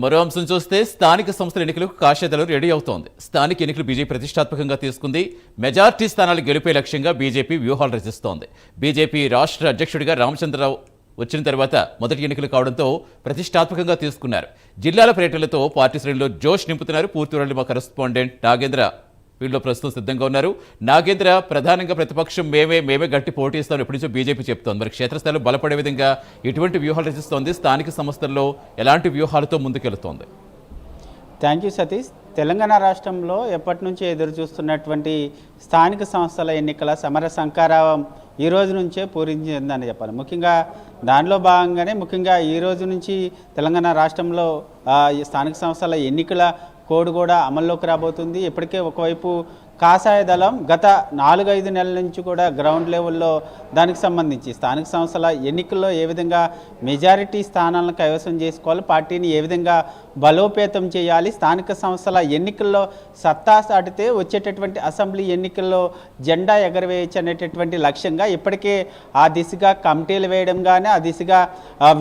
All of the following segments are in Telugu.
మరో అంశం చూస్తే స్థానిక సంస్థల ఎన్నికలకు కాషాయదళం రెడీ అవుతోంది. స్థానిక ఎన్నికలు బీజేపీ ప్రతిష్టాత్మకంగా తీసుకుంది. మెజార్టీ స్థానాలు గెలిపే లక్ష్యంగా బీజేపీ వ్యూహాలు రచిస్తోంది. బీజేపీ రాష్ట్ర అధ్యక్షుడిగా రామచంద్రరావు వచ్చిన తర్వాత మొదటి ఎన్నికలు కావడంతో ప్రతిష్టాత్మకంగా తీసుకున్నారు. జిల్లాల పర్యటనలతో పార్టీ శ్రేణుల్లో జోష్ నింపుతున్నారు. పూర్తి వివరాలు మా కరెస్పాండెంట్ నాగేంద్ర వీళ్ళు ప్రస్తుతం సిద్ధంగా ఉన్నారు. నాగేంద్ర, ప్రధానంగా ప్రతిపక్షం మేమే గట్టి పోటీ ఇస్తామని ఎప్పటి నుంచో బీజేపీ చెప్తోంది. మరి క్షేత్రస్థాయిలో బలపడే విధంగా ఎటువంటి వ్యూహాలు రచిస్తోంది? స్థానిక సంస్థల్లో ఎలాంటి వ్యూహాలతో ముందుకెళ్తోంది? Thank you Satish. తెలంగాణ రాష్ట్రంలో ఎప్పటి నుంచి ఎదురు చూస్తున్నటువంటి స్థానిక సంస్థల ఎన్నికల సమర సంకారం ఈ రోజు నుంచే పూరించిందని చెప్పాలి. ముఖ్యంగా దానిలో భాగంగానే ఈ రోజు నుంచి తెలంగాణ రాష్ట్రంలో స్థానిక సంస్థల ఎన్నికల కోడ్ కూడా అమల్లోకి రాబోతుంది. ఇప్పటికే ఒకవైపు కాషాయ దళం గత 4-5 నెలల నుంచి కూడా గ్రౌండ్ లెవెల్లో దానికి సంబంధించి స్థానిక సంస్థల ఎన్నికల్లో ఏ విధంగా మెజారిటీ స్థానాలను కైవసం చేసుకోవాలి, పార్టీని ఏ విధంగా బలోపేతం చేయాలి, స్థానిక సంస్థల ఎన్నికల్లో సత్తా సాటితే వచ్చేటటువంటి అసెంబ్లీ ఎన్నికల్లో జెండా ఎగరవేయచ్చు అనేటటువంటి లక్ష్యంగా ఇప్పటికే ఆ దిశగా కమిటీలు వేయడం కానీ, ఆ దిశగా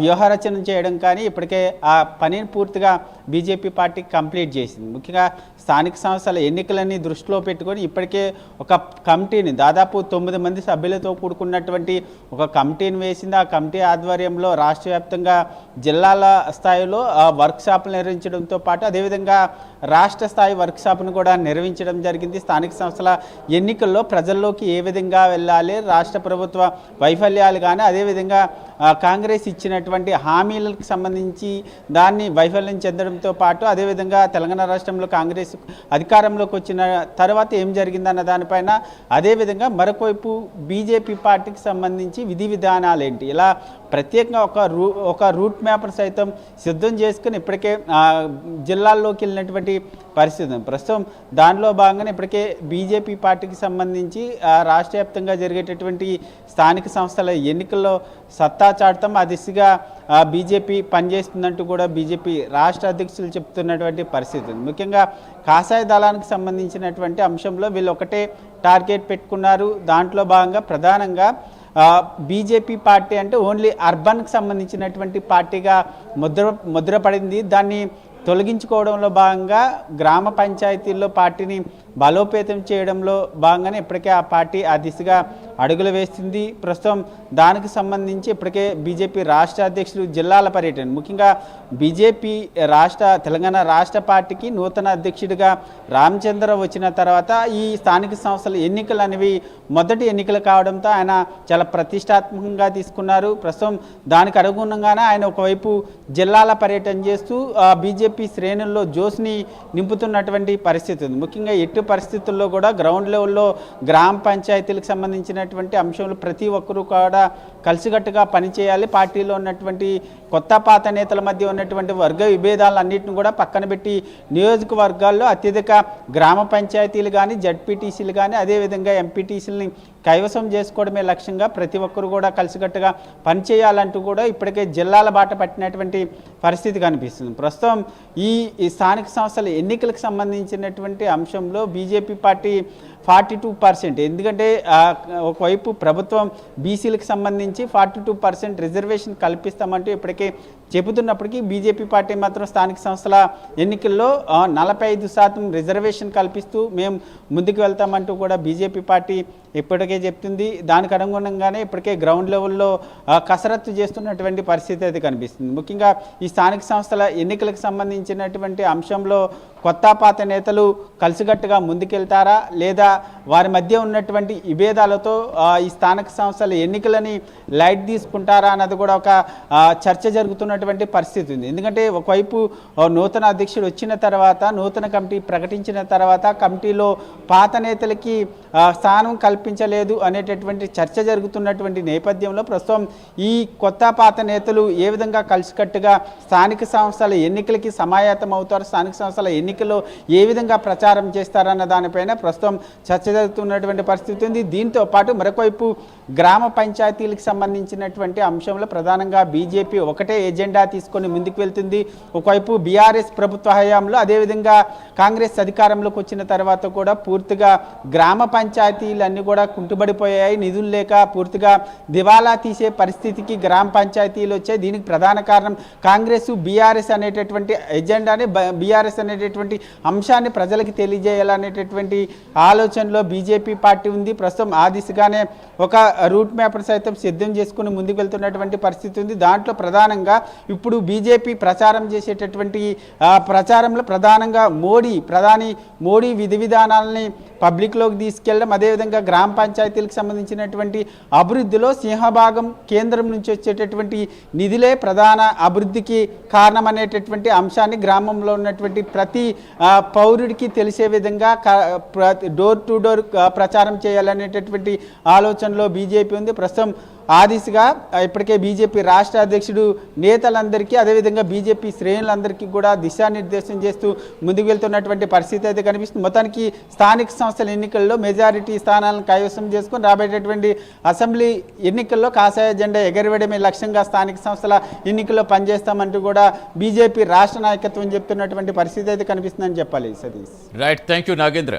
వ్యూహరచన చేయడం కానీ ఇప్పటికే ఆ పనిని పూర్తిగా బీజేపీ పార్టీ కంప్లీట్ చేసింది. ముఖ్యంగా స్థానిక సంస్థల ఎన్నికలని దృష్టిలో పెట్టుకొని ఇప్పటికే ఒక కమిటీని దాదాపు 9 మంది సభ్యులతో కూడుకున్నటువంటి ఒక కమిటీని వేసింది. ఆ కమిటీ ఆధ్వర్యంలో రాష్ట్ర వ్యాప్తంగా జిల్లాల స్థాయిలో వర్క్షాపులు నిర్వహించడంతో పాటు అదేవిధంగా రాష్ట్ర స్థాయి వర్క్షాప్ను కూడా నిర్వహించడం జరిగింది. స్థానిక సంస్థల ఎన్నికల్లో ప్రజల్లోకి ఏ విధంగా వెళ్ళాలి, రాష్ట్ర ప్రభుత్వ వైఫల్యాలు కానీ అదేవిధంగా కాంగ్రెస్ ఇచ్చినటువంటి హామీలకు సంబంధించి దాన్ని వైఫల్యం చెందడంతో పాటు అదేవిధంగా తెలంగాణ రాష్ట్రంలో కాంగ్రెస్ అధికారంలోకి వచ్చిన తర్వాత ఏం జరిగిందన్న దానిపైన, అదేవిధంగా మరొకవైపు బీజేపీ పార్టీకి సంబంధించి విధి విధానాలు ఏంటి, ఇలా ప్రత్యేకంగా ఒక రూట్ మ్యాప్ సైతం సిద్ధం చేసుకుని ఇప్పటికే జిల్లాల్లోకి వెళ్ళినటువంటి పరిస్థితి. ప్రస్తుతం దానిలో భాగంగానే ఇప్పటికే బీజేపీ పార్టీకి సంబంధించి రాష్ట్ర వ్యాప్తంగా జరిగేటటువంటి స్థానిక సంస్థల ఎన్నికల్లో సత్తా చాటుతాం, ఆ దిశగా బీజేపీ పనిచేస్తుందంటూ కూడా బీజేపీ రాష్ట్ర అధ్యక్షులు చెప్తున్నటువంటి పరిస్థితి. ముఖ్యంగా కాషాయ దళానికి సంబంధించినటువంటి అంశంలో వీళ్ళు ఒకటే టార్గెట్ పెట్టుకున్నారు. దాంట్లో భాగంగా ప్రధానంగా బీజేపీ పార్టీ అంటే ఓన్లీ అర్బన్కి సంబంధించినటువంటి పార్టీగా ముద్రపడింది. దాన్ని తొలగించుకోవడంలో భాగంగా గ్రామ పంచాయతీల్లో పార్టీని బలోపేతం చేయడంలో భాగంగానే ఇప్పటికే ఆ పార్టీ ఆ దిశగా అడుగులు వేస్తుంది. ప్రస్తుతం దానికి సంబంధించి ఇప్పటికే బీజేపీ రాష్ట్ర అధ్యక్షులు జిల్లాల పర్యటన, ముఖ్యంగా బీజేపీ తెలంగాణ రాష్ట్ర పార్టీకి నూతన అధ్యక్షుడిగా రామచంద్ర వచ్చిన తర్వాత ఈ స్థానిక సంస్థల ఎన్నికలు అనేవి మొదటి ఎన్నికలు కావడంతో ఆయన చాలా ప్రతిష్టాత్మకంగా తీసుకున్నారు. ప్రస్తుతం దానికి అనుగుణంగానే ఆయన ఒకవైపు జిల్లాల పర్యటన చేస్తూ బీజేపీ శ్రేణుల్లో జోస్ని నింపుతున్నటువంటి పరిస్థితి ఉంది. ముఖ్యంగా ఎట్టి పరిస్థితుల్లో కూడా గ్రౌండ్ లెవెల్లో గ్రామ పంచాయతీలకు సంబంధించినటువంటి అంశంలో ప్రతి ఒక్కరూ కూడా కలిసికట్టుగా పనిచేయాలి. పార్టీలో ఉన్నటువంటి కొత్త పాత నేతల మధ్య ఉన్నటువంటి వర్గ విభేదాలన్నింటిని కూడా పక్కన పెట్టి నియోజకవర్గాల్లో అత్యధిక గ్రామ పంచాయతీలు కానీ, జడ్పీటీసీలు కానీ, అదేవిధంగా ఎంపీటీసీలని కైవసం చేసుకోవడమే లక్ష్యంగా ప్రతి ఒక్కరు కూడా కలిసికట్టుగా పనిచేయాలంటూ కూడా ఇప్పటికే జిల్లాల బాట పట్టినటువంటి పరిస్థితి కనిపిస్తుంది. ప్రస్తుతం ఈ స్థానిక సంస్థల ఎన్నికలకు సంబంధించినటువంటి అంశంలో బీజేపీ పార్టీ 42%, ఎందుకంటే ఒకవైపు ప్రభుత్వం బీసీలకు సంబంధించి 42% రిజర్వేషన్ కల్పిస్తామంటూ ఇప్పటికే చెబుతున్నప్పటికీ బీజేపీ పార్టీ మాత్రం స్థానిక సంస్థల ఎన్నికల్లో 45% రిజర్వేషన్ కల్పిస్తూ మేము ముందుకు వెళ్తామంటూ కూడా బీజేపీ పార్టీ ఇప్పటికే చెప్తుంది. దానికి అనుగుణంగానే ఇప్పటికే గ్రౌండ్ లెవెల్లో కసరత్తు చేస్తున్నటువంటి పరిస్థితి అయితే కనిపిస్తుంది. ముఖ్యంగా ఈ స్థానిక సంస్థల ఎన్నికలకు సంబంధించినటువంటి అంశంలో కొత్త పాత నేతలు కలిసికట్టుగా ముందుకెళ్తారా, లేదా వారి మధ్య ఉన్నటువంటి విభేదాలతో ఈ స్థానిక సంస్థల ఎన్నికలని లైట్ తీసుకుంటారా అన్నది కూడా ఒక చర్చ జరుగుతున్నటువంటి పరిస్థితి ఉంది. ఎందుకంటే ఒకవైపు నూతన అధ్యక్షుడు వచ్చిన తర్వాత, నూతన కమిటీ ప్రకటించిన తర్వాత కమిటీలో పాత నేతలకి స్థానం కల్పించలేదు అనేటటువంటి చర్చ జరుగుతున్నటువంటి నేపథ్యంలో ప్రస్తుతం ఈ కొత్త పాత నేతలు ఏ విధంగా కలిసికట్టుగా స్థానిక సంస్థల ఎన్నికలకి సమాయత్తం అవుతారు, స్థానిక సంస్థల ఎన్నికల ఎన్నికల్లో ఏ విధంగా ప్రచారం చేస్తారన్న దానిపైన ప్రస్తుతం చర్చ జరుగుతున్నటువంటి పరిస్థితి ఉంది. దీంతో పాటు మరొకవైపు గ్రామ పంచాయతీలకు సంబంధించినటువంటి అంశంలో ప్రధానంగా బీజేపీ ఒకటే ఎజెండా తీసుకొని ముందుకు వెళ్తుంది. ఒకవైపు బీఆర్ఎస్ ప్రభుత్వ హయాంలో, అదేవిధంగా కాంగ్రెస్ అధికారంలోకి వచ్చిన తర్వాత కూడా పూర్తిగా గ్రామ పంచాయతీలన్నీ కూడా కుంటుబడిపోయాయి. నిధులు లేక పూర్తిగా దివాలా తీసే పరిస్థితికి గ్రామ పంచాయతీలు వచ్చాయి. దీనికి ప్రధాన కారణం కాంగ్రెస్, బీఆర్ఎస్ అనేటటువంటి ఎజెండాని, బీఆర్ఎస్ అనేటటువంటి అంశాన్ని ప్రజలకు తెలియజేయాలనేటటువంటి ఆలోచనలో బీజేపీ పార్టీ ఉంది. ప్రస్తుతం ఆ దిశగానే ఒక రూట్ మ్యాప్ సైతం సిద్ధం చేసుకుని ముందుకు వెళ్తున్నటువంటి పరిస్థితి ఉంది. దాంట్లో ప్రధానంగా ఇప్పుడు బీజేపీ ప్రచారం చేసేటటువంటి ప్రచారంలో ప్రధానంగా ప్రధాని మోడీ విధి విధానాలని పబ్లిక్లోకి తీసుకెళ్ళడం, అదేవిధంగా గ్రామ పంచాయతీలకు సంబంధించినటువంటి అభివృద్ధిలో సింహభాగం కేంద్రం నుంచి వచ్చేటటువంటి నిధులే ప్రధాన అభివృద్ధికి కారణం అనేటటువంటి అంశాన్ని గ్రామంలో ఉన్నటువంటి ప్రతి పౌరుడికి తెలిసే విధంగా డోర్ టు డోర్ ప్రచారం చేయాలనేటటువంటి ఆలోచనలో బీజేపీ ఉంది. ప్రస్తుతం ఆ దిశగా ఇప్పటికే బీజేపీ రాష్ట్ర అధ్యక్షుడు నేతలందరికీ, అదేవిధంగా బీజేపీ శ్రేణులందరికీ కూడా దిశానిర్దేశం చేస్తూ ముందుకు వెళ్తున్నటువంటి పరిస్థితి అయితే కనిపిస్తుంది. మొత్తానికి స్థానిక సంస్థల ఎన్నికల్లో మెజారిటీ స్థానాలను కైవసం చేసుకుని రాబోయేటటువంటి అసెంబ్లీ ఎన్నికల్లో కాషాయ జెండా ఎగరవేయడమే లక్ష్యంగా స్థానిక సంస్థల ఎన్నికల్లో పనిచేస్తామంటూ కూడా బీజేపీ రాష్ట్ర నాయకత్వం చెప్తున్నటువంటి పరిస్థితి అయితే కనిపిస్తుందని చెప్పాలి. Satish. Right, thank you Nagendra.